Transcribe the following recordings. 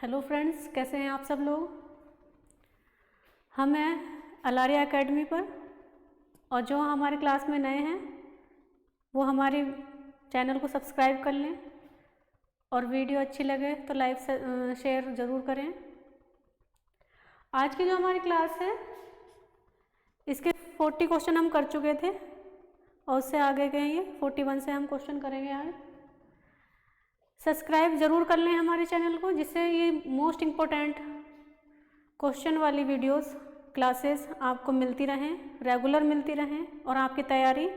Hello friends, कैसे हैं आप सब लोग। हम हैं अलारिया एकेडमी पर, और जो हमारे क्लास में नए हैं वो हमारे चैनल को सब्सक्राइब कर लें और वीडियो अच्छी लगे तो लाइक शेयर ज़रूर करें। आज की जो हमारी क्लास है इसके 40 क्वेश्चन हम कर चुके थे और उससे आगे गए ये 41 से हम क्वेश्चन करेंगे आज। सब्सक्राइब ज़रूर कर लें हमारे चैनल को, जिससे ये मोस्ट इम्पोर्टेंट क्वेश्चन वाली वीडियोस क्लासेस आपको मिलती रहें, रेगुलर मिलती रहें और आपकी तैयारी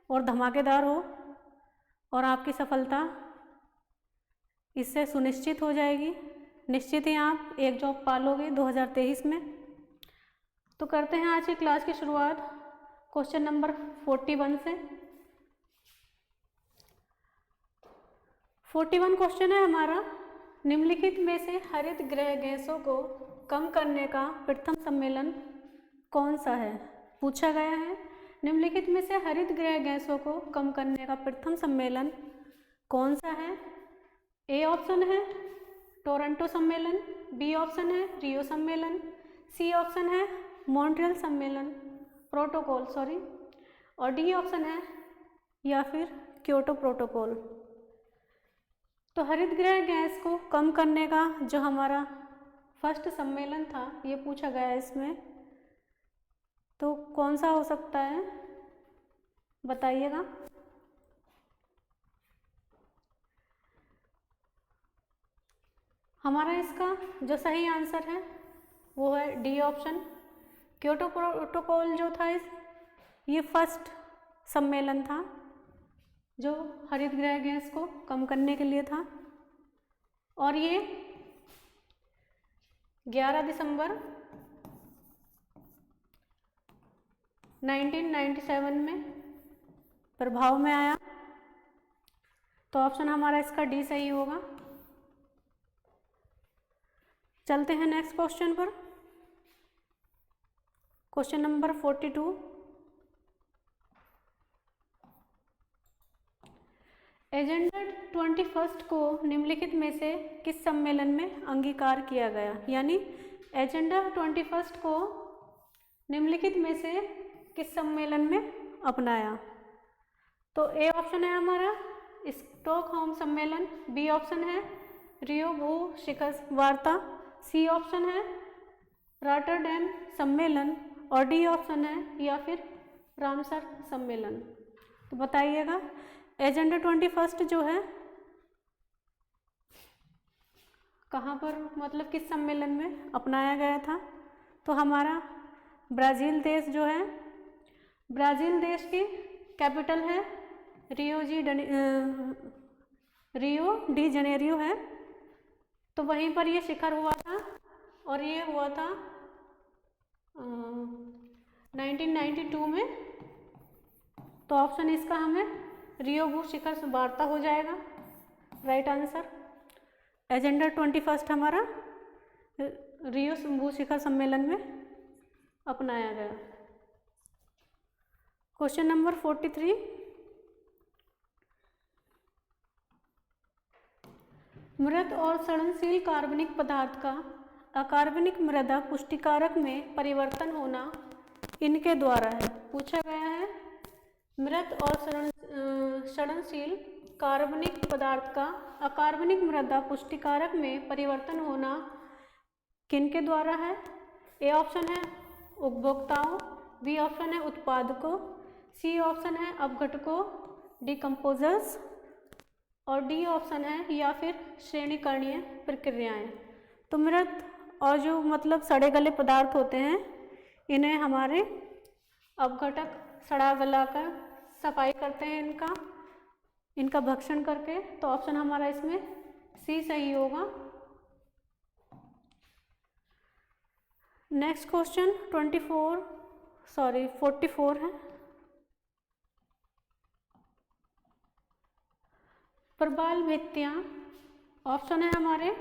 और धमाकेदार हो और आपकी सफलता इससे सुनिश्चित हो जाएगी। निश्चित ही आप एक जॉब पालोगे 2023 में। तो करते हैं आज की क्लास की शुरुआत क्वेश्चन नंबर 41 से। 41 क्वेश्चन है हमारा, निम्नलिखित में से हरित गृह गैसों को कम करने का प्रथम सम्मेलन कौन सा है। पूछा गया है निम्नलिखित में से हरित गृह गैसों को कम करने का प्रथम सम्मेलन कौन सा है। ए ऑप्शन है टोरंटो सम्मेलन, बी ऑप्शन है रियो सम्मेलन, सी ऑप्शन है मॉन्ट्रियल सम्मेलन प्रोटोकॉल और डी ऑप्शन है या फिर क्योटो प्रोटोकॉल। तो हरित गृह गैस को कम करने का जो हमारा फर्स्ट सम्मेलन था ये पूछा गया है इसमें, तो कौन सा हो सकता है बताइएगा। हमारा इसका जो सही आंसर है वो है डी ऑप्शन। क्योटो प्रोटोकॉल जो था ये फर्स्ट सम्मेलन था जो हरित गृह गैस को कम करने के लिए था, और ये 11 दिसंबर 1997 में प्रभाव में आया। तो ऑप्शन हमारा इसका डी सही होगा। चलते हैं नेक्स्ट क्वेश्चन पर, क्वेश्चन नंबर 42। एजेंडा 21 को निम्नलिखित में से किस सम्मेलन में अंगीकार किया गया, यानी एजेंडा 21 को निम्नलिखित में से किस सम्मेलन में अपनाया। तो ए ऑप्शन है हमारा स्टॉकहोम सम्मेलन, बी ऑप्शन है रियो भू शिखर वार्ता, सी ऑप्शन है रॉटरडैम सम्मेलन और डी ऑप्शन है या फिर रामसर सम्मेलन। तो बताइएगा एजेंडा 21 जो है कहाँ पर, मतलब किस सम्मेलन में अपनाया गया था। तो हमारा ब्राज़ील देश जो है, ब्राज़ील देश की कैपिटल है रियो डी जनेरियो है। तो वहीं पर ये शिखर हुआ था और ये हुआ था 1992 में। तो ऑप्शन इसका हमें रियो भू शिखर वार्ता हो जाएगा राइट आंसर। एजेंडा 21 हमारा रियो भू शिखर सम्मेलन में अपनाया गया। Question number 43। मृत और सड़नशील कार्बनिक पदार्थ का अकार्बनिक मृदा पुष्टिकारक में परिवर्तन होना इनके द्वारा है। पूछा गया है मृत और सड़नशील कार्बनिक पदार्थ का अकार्बनिक मृदा पुष्टिकारक में परिवर्तन होना किनके द्वारा है। ए ऑप्शन है उपभोक्ताओं, बी ऑप्शन है उत्पादकों, सी ऑप्शन है अपघटकों डिकम्पोजर्स और डी ऑप्शन है या फिर श्रेणीकरणीय प्रक्रियाएं। तो मृत और जो मतलब सड़े गले पदार्थ होते हैं इन्हें हमारे अपघटक सड़ा गलाकर सफाई करते हैं इनका भक्षण करके। तो ऑप्शन हमारा इसमें सी सही होगा। नेक्स्ट क्वेश्चन 44 है। प्रबाल भित्तियाँ, ऑप्शन है हमारे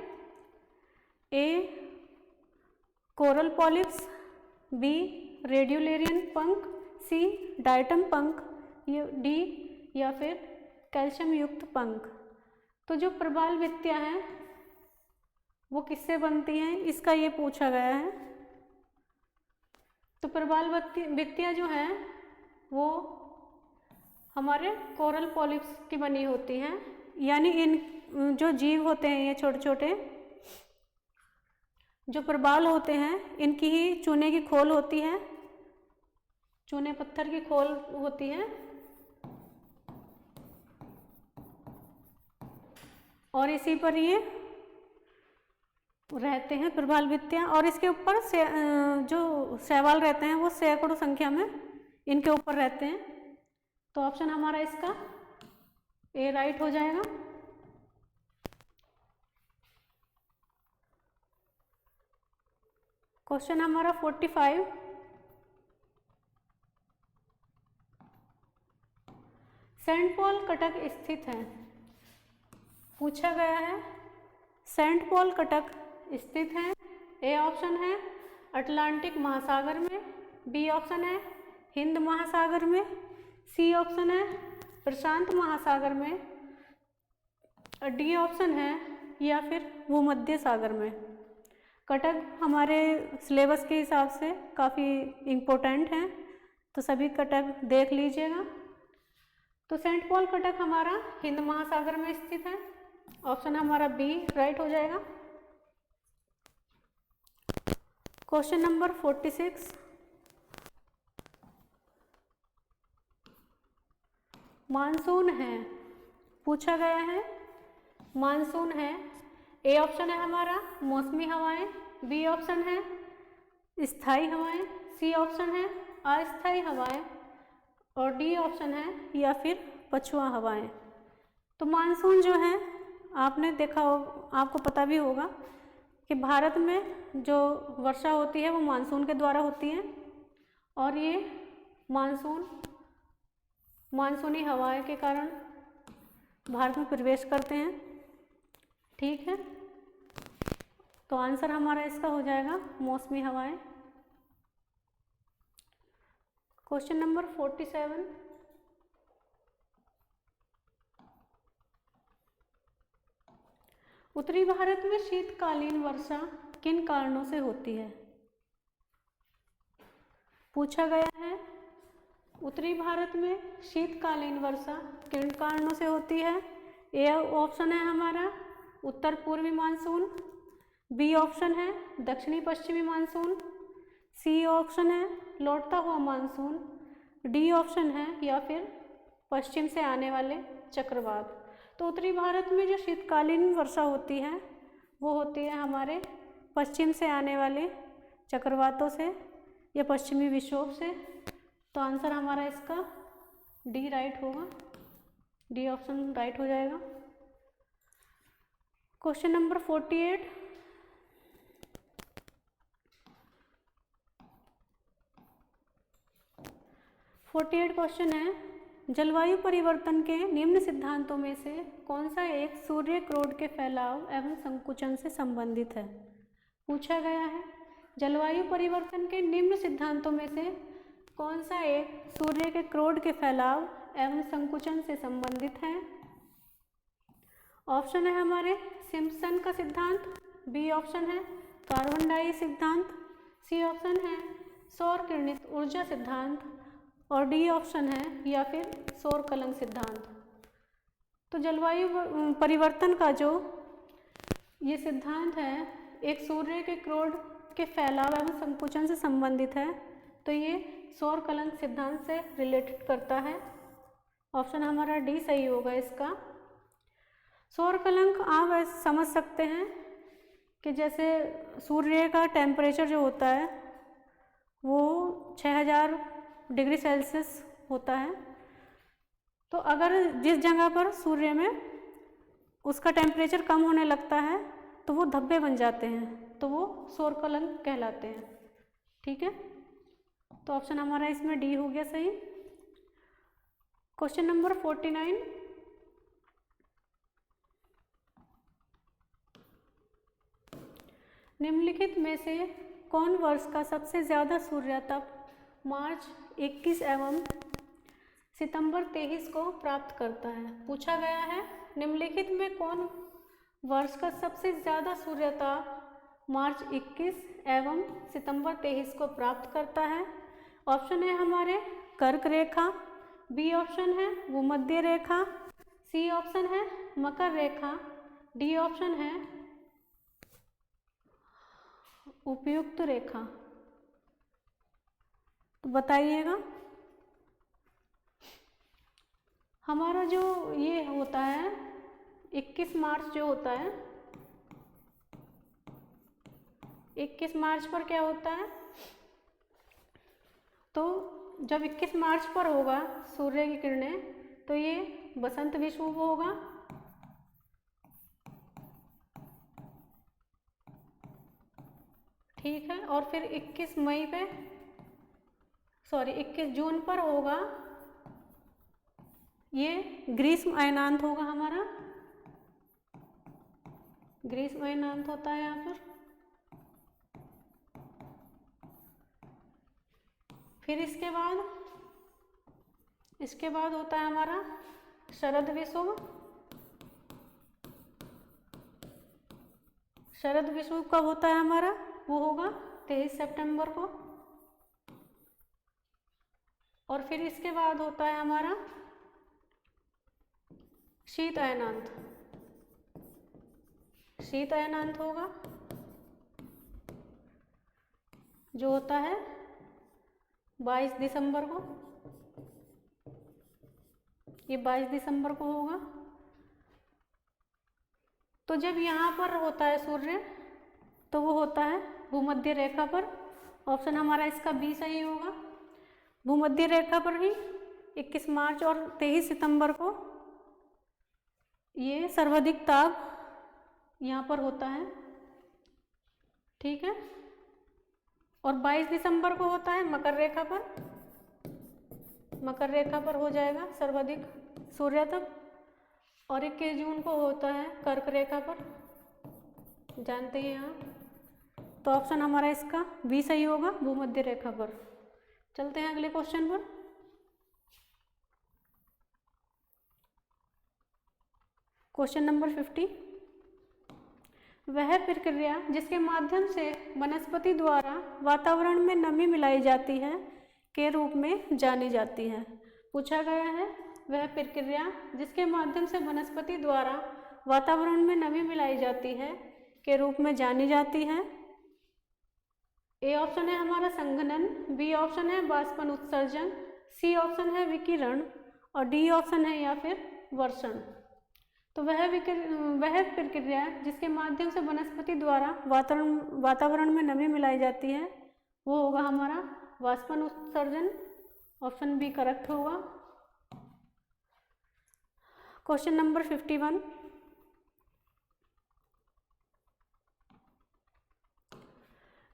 ए कोरल पॉलिप्स, बी रेडियोलेरियन पंख, सी डायटम पंख, डी या फिर कैल्शियम युक्त पंख। तो जो प्रबाल भित्तियाँ हैं वो किससे बनती हैं, इसका ये पूछा गया है। तो प्रवाल भित्तियाँ जो हैं वो हमारे कोरल पॉलिप्स की बनी होती हैं, यानी इन जो जीव होते हैं ये छोटे छोटे जो प्रवाल होते हैं इनकी ही चूने की खोल होती है, चूने पत्थर की खोल होती है और इसी पर ये रहते हैं प्रवाल भित्तियाँ। और इसके ऊपर जो शैवाल रहते हैं वो सैकड़ों संख्या में इनके ऊपर रहते हैं। तो ऑप्शन हमारा इसका ए राइट हो जाएगा। क्वेश्चन हमारा 45, सेंट पॉल कटक स्थित है। पूछा गया है सेंट पॉल कटक स्थित है। ए ऑप्शन है अटलांटिक महासागर में, बी ऑप्शन है हिंद महासागर में, सी ऑप्शन है प्रशांत महासागर में, डी ऑप्शन है या फिर भूमध्य सागर में। कटक हमारे सिलेबस के हिसाब से काफ़ी इम्पोर्टेंट है, तो सभी कटक देख लीजिएगा। तो सेंट पॉल कटक हमारा हिंद महासागर में स्थित है। ऑप्शन हमारा बी राइट हो जाएगा। क्वेश्चन नंबर 46, मानसून है। पूछा गया है मानसून है। ए ऑप्शन है हमारा मौसमी हवाएं, बी ऑप्शन है स्थायी हवाएं, सी ऑप्शन है अस्थायी हवाएं और डी ऑप्शन है या फिर पछुआ हवाएं। तो मानसून जो है आपने देखा हो, आपको पता भी होगा कि भारत में जो वर्षा होती है वो मानसून के द्वारा होती है और ये मानसूनी हवाएं के कारण भारत में प्रवेश करते हैं। ठीक है, तो आंसर हमारा इसका हो जाएगा मौसमी हवाएं। क्वेश्चन नंबर 47, उत्तरी भारत में शीतकालीन वर्षा किन कारणों से होती है। पूछा गया है उत्तरी भारत में शीतकालीन वर्षा किन कारणों से होती है। ए ऑप्शन है हमारा उत्तर पूर्वी मानसून, बी ऑप्शन है दक्षिणी पश्चिमी मानसून, सी ऑप्शन है लौटता हुआ मानसून, डी ऑप्शन है या फिर पश्चिम से आने वाले चक्रवात। तो उत्तरी भारत में जो शीतकालीन वर्षा होती है वो होती है हमारे पश्चिम से आने वाले चक्रवातों से या पश्चिमी विक्षोभ से। तो आंसर हमारा इसका डी राइट होगा, डी ऑप्शन राइट हो जाएगा। क्वेश्चन नंबर 48, क्वेश्चन है जलवायु परिवर्तन के निम्न सिद्धांतों में से कौन सा एक सूर्य क्रोड के फैलाव एवं संकुचन से संबंधित है। पूछा गया है जलवायु परिवर्तन के निम्न सिद्धांतों में से कौन सा एक सूर्य के क्रोड के फैलाव एवं संकुचन से संबंधित है। ऑप्शन है हमारे सिम्पसन का सिद्धांत, बी ऑप्शन है कार्बन डाई सिद्धांत, सी ऑप्शन है सौर किरणित ऊर्जा सिद्धांत और डी ऑप्शन है या फिर सौर कलंक सिद्धांत। तो जलवायु परिवर्तन का जो ये सिद्धांत है एक सूर्य के क्रोड के फैलाव एवं संकुचन से संबंधित है, तो ये सौर कलंक सिद्धांत से रिलेटेड करता है। ऑप्शन हमारा डी सही होगा इसका। सौर कलंक आप ऐसे समझ सकते हैं कि जैसे सूर्य का टेम्परेचर जो होता है वो 6000 डिग्री सेल्सियस होता है। तो अगर जिस जगह पर सूर्य में उसका टेम्परेचर कम होने लगता है तो वो धब्बे बन जाते हैं, तो वो सौर कलंक कहलाते हैं। ठीक है, तो ऑप्शन हमारा इसमें डी हो गया सही। क्वेश्चन नंबर 49, निम्नलिखित में से कौन वर्ष का सबसे ज़्यादा सूर्यातप मार्च 21 एवं सितंबर 23 को प्राप्त करता है। पूछा गया है निम्नलिखित में कौन वर्ष का सबसे ज़्यादा सूर्यताप मार्च 21 एवं सितंबर 23 को प्राप्त करता है। ऑप्शन है हमारे कर्क रेखा, बी ऑप्शन है भूमध्य रेखा, सी ऑप्शन है मकर रेखा, डी ऑप्शन है उपयुक्त रेखा। तो बताइएगा। हमारा जो ये होता है 21 मार्च जो होता है, 21 मार्च पर क्या होता है, तो जब 21 मार्च पर होगा सूर्य की किरणें तो ये बसंत विषुव होगा। ठीक है, और फिर 21 जून पर होगा ये ग्रीष्म अयनांत होगा हमारा, ग्रीष्म अयनांत होता है यहाँ पर। फिर इसके बाद होता है हमारा शरद विषुव। शरद विषुव कब होता है हमारा, वो होगा 23 सितंबर को। और फिर इसके बाद होता है हमारा शीत अयनांत। शीत अयनांत होगा जो होता है 22 दिसंबर को, ये 22 दिसंबर को होगा। तो जब यहाँ पर होता है सूर्य तो वो होता है भूमध्य रेखा पर। ऑप्शन हमारा इसका बी सही होगा। भूमध्य रेखा पर ही 21 मार्च और 23 सितंबर को ये सर्वाधिक ताप यहाँ पर होता है। ठीक है, और 22 दिसंबर को होता है मकर रेखा पर। मकर रेखा पर हो जाएगा सर्वाधिक सूर्यताप। और 21 जून को होता है कर्क रेखा पर, जानते हैं आप। तो ऑप्शन हमारा इसका बी सही होगा, भूमध्य रेखा पर। चलते हैं अगले क्वेश्चन पर। Question number 50। वह प्रक्रिया जिसके माध्यम से वनस्पति द्वारा वातावरण में नमी मिलाई जाती है के रूप में जानी जाती है। पूछा गया है वह प्रक्रिया जिसके माध्यम से वनस्पति द्वारा वातावरण में नमी मिलाई जाती है के रूप में जानी जाती है। ए ऑप्शन है हमारा संघनन, बी ऑप्शन है बाष्पन उत्सर्जन, सी ऑप्शन है विकिरण और डी ऑप्शन है या फिर वर्षण। तो वह प्रक्रिया जिसके माध्यम से वनस्पति द्वारा वातावरण में नमी मिलाई जाती है वो होगा हमारा बाष्पन उत्सर्जन। ऑप्शन बी करेक्ट होगा। Question number 51।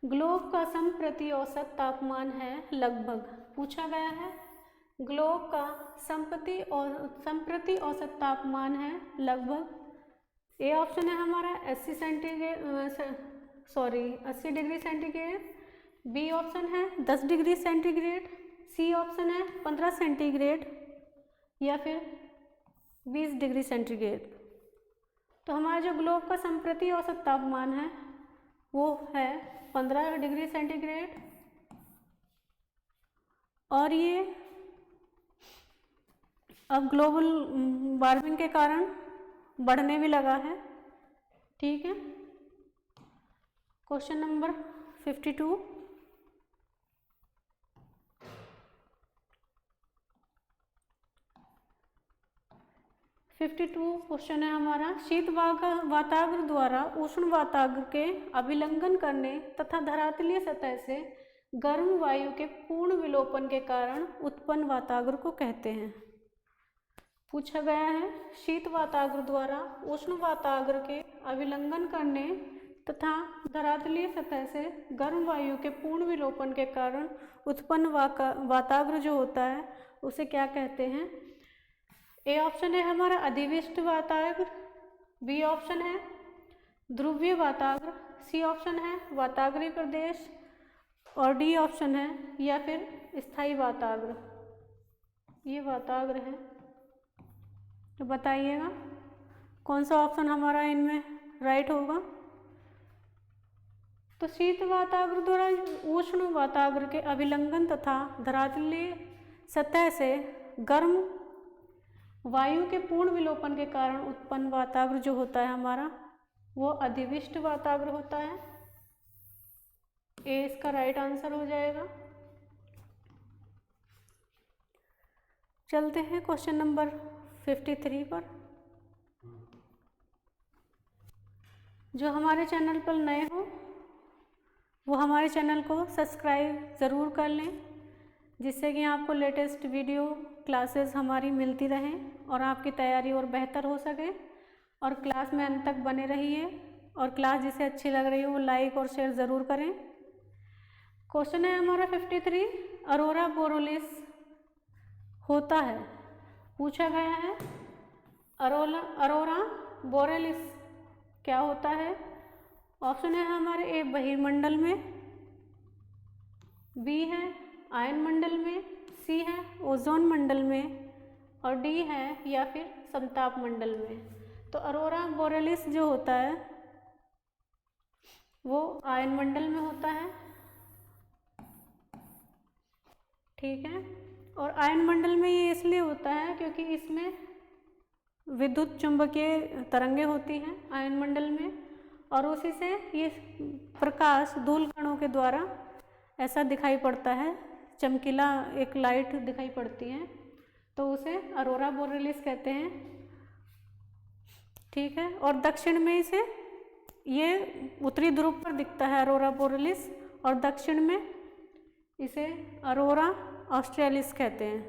ग्लोब का संप्रति औसत तापमान है लगभग। पूछा गया है ग्लोब का संप्रति औसत तापमान है लगभग। ए ऑप्शन है हमारा 80 डिग्री सेंटीग्रेड, बी ऑप्शन है 10 डिग्री सेंटीग्रेड, सी ऑप्शन है 15 सेंटीग्रेड या फिर 20 डिग्री सेंटीग्रेड। तो हमारा जो ग्लोब का संप्रति औसत तापमान है वो है 15 डिग्री सेंटीग्रेड। और ये अब ग्लोबल वार्मिंग के कारण बढ़ने भी लगा है। ठीक है, क्वेश्चन नंबर 52। क्वेश्चन है हमारा शीत वाताग्र द्वारा उष्ण वाताग्र के अभिलंघन करने तथा धरातलीय सतह से गर्म वायु के पूर्ण विलोपन के कारण उत्पन्न वाताग्र को कहते हैं। पूछा गया है शीत वाताग्र द्वारा उष्ण वाताग्र के अभिलंघन करने तथा धरातलीय सतह से गर्म वायु के पूर्ण विलोपन के कारण उत्पन्न वाताग्र जो होता है उसे क्या कहते हैं। ए ऑप्शन है हमारा अधिविष्ट वाताग्र, बी ऑप्शन है ध्रुवीय वाताग्र, सी ऑप्शन है वाताग्रीय प्रदेश और डी ऑप्शन है या फिर स्थायी वाताग्र। ये वाताग्र है, तो बताइएगा कौन सा ऑप्शन हमारा इनमें राइट होगा। तो शीत वाताग्र द्वारा उष्ण वाताग्र के अभिलंघन तथा धरातलीय सतह से गर्म वायु के पूर्ण विलोपन के कारण उत्पन्न वाताग्र जो होता है हमारा, वो अधिविष्ट वाताग्र होता है। ए इसका राइट आंसर हो जाएगा। चलते हैं क्वेश्चन नंबर 53 पर। जो हमारे चैनल पर नए हो वो हमारे चैनल को सब्सक्राइब ज़रूर कर लें, जिससे कि आपको लेटेस्ट वीडियो क्लासेस हमारी मिलती रहें और आपकी तैयारी और बेहतर हो सके। और क्लास में अंत तक बने रहिए, और क्लास जिसे अच्छी लग रही हो वो लाइक और शेयर ज़रूर करें। क्वेश्चन है हमारा 53, अरोरा बोरोलिस होता है, पूछा गया है अरोरा बोरेलिस क्या होता है। ऑप्शन है हमारे ए बहिर्मंडल में, बी है आयन मंडल में, सी है ओजोन मंडल में, और डी है या फिर समताप मंडल में। तो अरोरा बोरेलिस जो होता है वो आयन मंडल में होता है, ठीक है। और आयन मंडल में ये इसलिए होता है क्योंकि इसमें विद्युत चुंबकीय तरंगें होती हैं आयन मंडल में, और उसी से ये प्रकाश धूल कणों के द्वारा ऐसा दिखाई पड़ता है, चमकीला एक लाइट दिखाई पड़ती है, तो उसे अरोरा बोरेलिस कहते हैं, ठीक है। और दक्षिण में इसे ये उत्तरी ध्रुव पर दिखता है अरोरा बोरेलिस, और दक्षिण में इसे अरोरा ऑस्ट्रेलिस कहते हैं,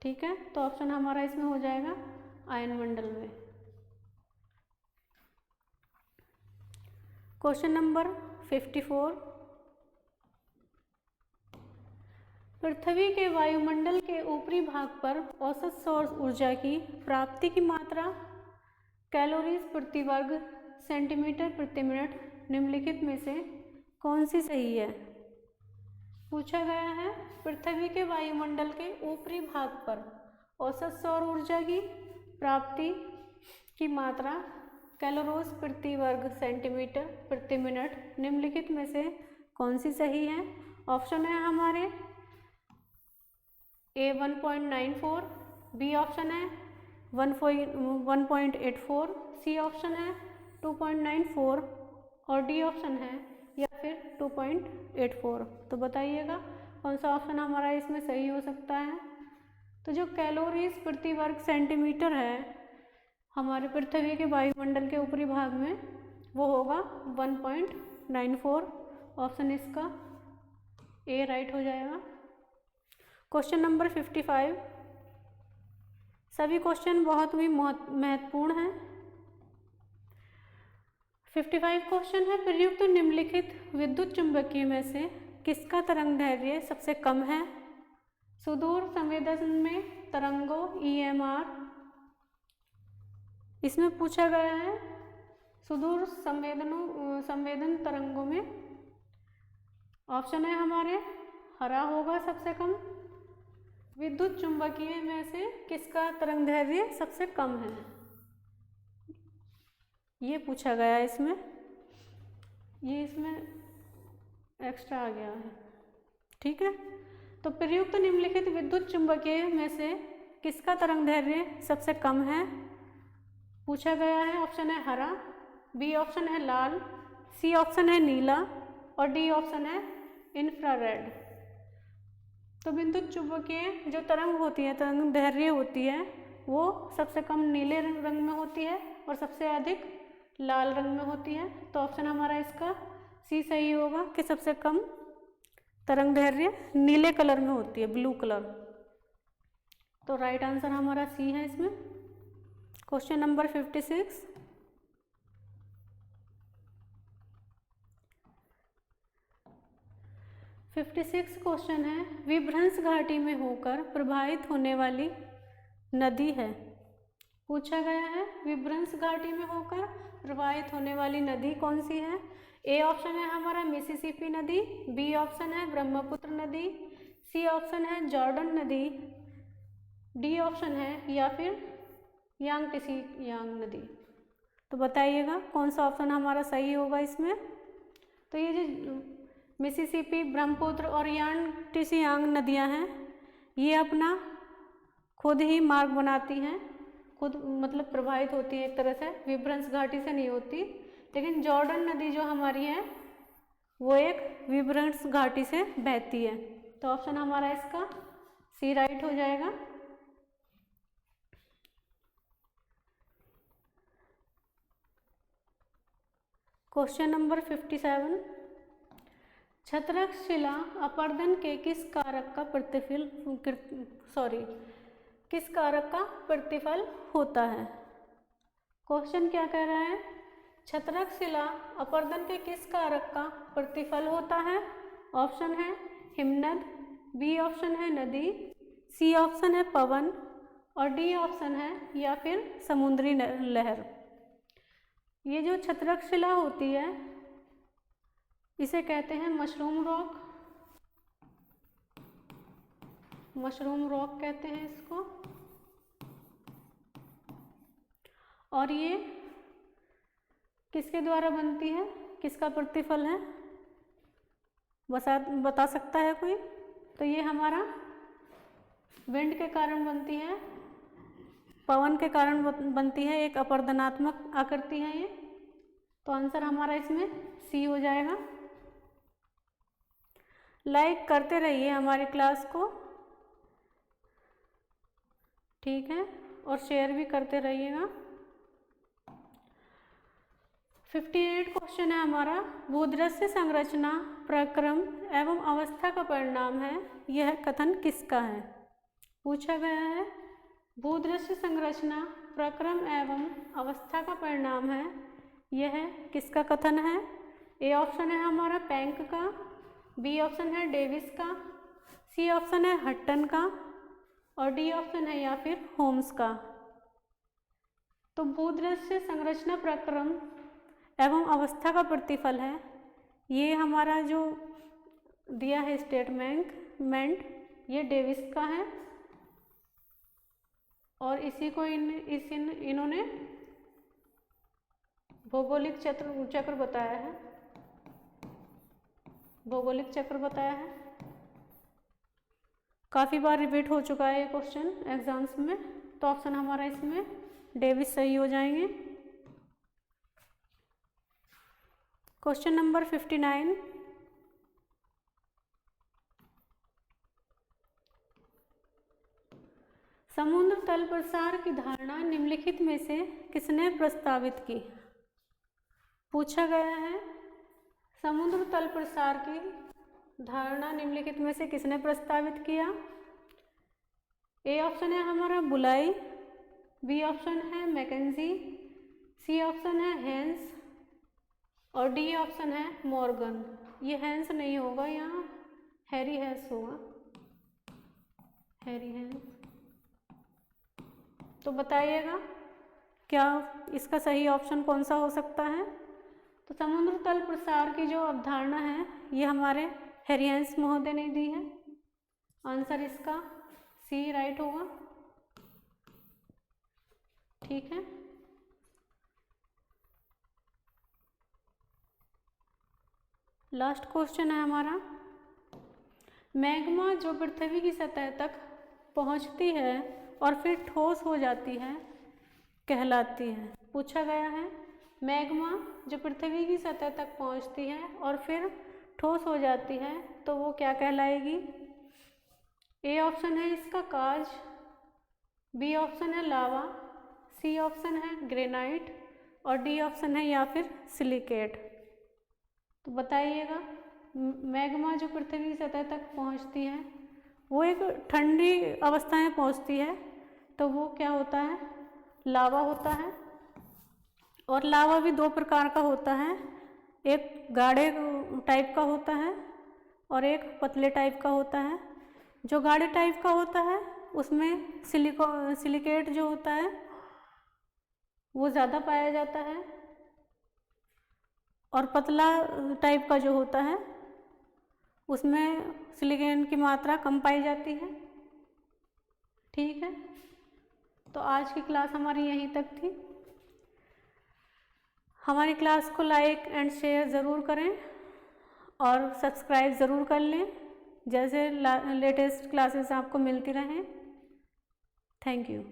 ठीक है। तो ऑप्शन हमारा इसमें हो जाएगा आयन मंडल में। क्वेश्चन नंबर 54, पृथ्वी के वायुमंडल के ऊपरी भाग पर औसत सौर ऊर्जा की प्राप्ति की मात्रा कैलोरीज प्रति वर्ग सेंटीमीटर प्रति मिनट निम्नलिखित में से कौन सी सही है। पूछा गया है पृथ्वी के वायुमंडल के ऊपरी भाग पर औसत सौर ऊर्जा की प्राप्ति की मात्रा कैलोरीज प्रति वर्ग सेंटीमीटर प्रति मिनट निम्नलिखित में से कौन सी सही है। ऑप्शन है हमारे ए 1.94, बी ऑप्शन है 1.84, सी ऑप्शन है 2.94 और डी ऑप्शन है या फिर 2.84। तो बताइएगा कौन सा ऑप्शन हमारा इसमें सही हो सकता है। तो जो कैलोरीज प्रति वर्ग सेंटीमीटर है हमारे पृथ्वी के वायुमंडल के ऊपरी भाग में, वो होगा 1.94। ऑप्शन इसका ए राइट हो जाएगा। क्वेश्चन नंबर 55, सभी क्वेश्चन बहुत ही महत्वपूर्ण हैं। 55 क्वेश्चन है, प्रयुक्त निम्नलिखित विद्युत चुंबकीय में से किसका तरंग दैर्घ्य सबसे कम है। सुदूर संवेदन में तरंगों EMR, इसमें पूछा गया है सुदूर संवेदन तरंगों में ऑप्शन है हमारे हरा होगा सबसे कम। विद्युत चुंबकीय में से किसका तरंग दैर्घ्य सबसे कम है, ये पूछा गया है इसमें, ये इसमें एक्स्ट्रा आ गया है, ठीक है। तो प्रयुक्त निम्नलिखित विद्युत चुंबकीय में से किसका तरंग दैर्घ्य सबसे कम है, पूछा गया है। ऑप्शन है हरा, बी ऑप्शन है लाल, सी ऑप्शन है नीला और डी ऑप्शन है इंफ्रारेड। तो विद्युत चुंबकीय जो तरंग होती है, तरंग दैर्घ्य होती है, वो सबसे कम नीले रंग में होती है और सबसे अधिक लाल रंग में होती है। तो ऑप्शन हमारा इसका सी सही होगा कि सबसे कम तरंग दैर्घ्य नीले कलर में होती है, ब्लू कलर। तो राइट आंसर हमारा सी है इसमें। क्वेश्चन नंबर 56, क्वेश्चन है, विभ्रंश घाटी में होकर प्रवाहित होने वाली नदी है। पूछा गया है विभ्रंश घाटी में होकर प्रवाहित होने वाली नदी कौन सी है। ए ऑप्शन है हमारा मिसिसिपी नदी, बी ऑप्शन है ब्रह्मपुत्र नदी, सी ऑप्शन है जॉर्डन नदी, डी ऑप्शन है या फिर यांगत्से यांग नदी। तो बताइएगा कौन सा ऑप्शन हमारा सही होगा इसमें। तो ये जो मिसिसिपी, ब्रह्मपुत्र और यांग नदियाँ हैं, ये अपना खुद ही मार्ग बनाती हैं, खुद मतलब प्रभावित होती है एक तरह से, विभ्रंश घाटी से नहीं होती। लेकिन जॉर्डन नदी जो हमारी है वो एक विभ्रंश घाटी से बहती है। तो ऑप्शन हमारा इसका सी राइट हो जाएगा। क्वेश्चन नंबर 57, छत्रक शिला अपर्दन के किस कारक का प्रतिफल होता है। क्वेश्चन क्या कह रहा है, छत्रक शिला अपर्दन के किस कारक का प्रतिफल होता है। ऑप्शन है हिमनद, बी ऑप्शन है नदी, सी ऑप्शन है पवन और डी ऑप्शन है या फिर समुद्री लहर। ये जो छत्रक शिला होती है इसे कहते हैं मशरूम रॉक कहते हैं इसको। और ये किसके द्वारा बनती है, किसका प्रतिफल है, बता सकता है कोई। तो ये हमारा विंड के कारण बनती है, पवन के कारण बनती है, एक अपर्दनात्मक आकृति है ये। तो आंसर हमारा इसमें सी हो जाएगा। लाइक करते रहिए हमारी क्लास को, ठीक है, और शेयर भी करते रहिएगा। 58 क्वेश्चन है हमारा, भूदृश्य संरचना प्रक्रम एवं अवस्था का परिणाम है, यह कथन किसका है। पूछा गया है भूदृश्य संरचना प्रक्रम एवं अवस्था का परिणाम है, यह किसका कथन है। ए ऑप्शन है हमारा पैंक का, बी ऑप्शन है डेविस का, सी ऑप्शन है हट्टन का और डी ऑप्शन है या फिर होम्स का। तो भूदृश्य संरचना प्रक्रम एवं अवस्था का प्रतिफल है, ये हमारा जो दिया है स्टेटमेंट ये डेविस का है और इसी को इन्होंने भौगोलिक चक्र बताया है, भौगोलिक चक्र बताया है। काफ़ी बार रिपीट हो चुका है ये क्वेश्चन एग्जाम्स में। तो ऑप्शन हमारा इसमें डेविस सही हो जाएंगे। क्वेश्चन नंबर 59, समुद्र तल प्रसार की धारणा निम्नलिखित में से किसने प्रस्तावित की। पूछा गया है समुद्र तल प्रसार की धारणा निम्नलिखित में से किसने प्रस्तावित किया। ए ऑप्शन है हमारा बुलाई, बी ऑप्शन है मैकेंजी, सी ऑप्शन है हेंस और डी ऑप्शन है मॉर्गन। ये हेंस नहीं होगा, यहाँ हैरी हेंस होगा, हैरी हेंस। तो बताइएगा क्या इसका सही ऑप्शन कौन सा हो सकता है। तो समुद्र तल प्रसार की जो अवधारणा है ये हमारे हैरी हेंस महोदय ने दी है। आंसर इसका सी राइट होगा, ठीक है। लास्ट क्वेश्चन है हमारा, मैग्मा जो पृथ्वी की सतह तक पहुंचती है और फिर ठोस हो जाती है कहलाती है। पूछा गया है मैग्मा जो पृथ्वी की सतह तक पहुंचती है और फिर ठोस हो जाती है तो वो क्या कहलाएगी। ए ऑप्शन है इसका काज, बी ऑप्शन है लावा, सी ऑप्शन है ग्रेनाइट और डी ऑप्शन है या फिर सिलिकेट। तो बताइएगा मैग्मा जो पृथ्वी की सतह तक पहुंचती है वो एक ठंडी अवस्था में पहुंचती है तो वो क्या होता है, लावा होता है। और लावा भी दो प्रकार का होता है, एक गाढ़े टाइप का होता है और एक पतले टाइप का होता है। जो गाढ़े टाइप का होता है उसमें सिलिकेट जो होता है वो ज़्यादा पाया जाता है और पतला टाइप का जो होता है उसमें सिलिकॉन की मात्रा कम पाई जाती है, ठीक है। तो आज की क्लास हमारी यहीं तक थी। हमारी क्लास को लाइक एंड शेयर ज़रूर करें और सब्सक्राइब ज़रूर कर लें, जैसे लेटेस्ट क्लासेस आपको मिलती रहें। Thank you.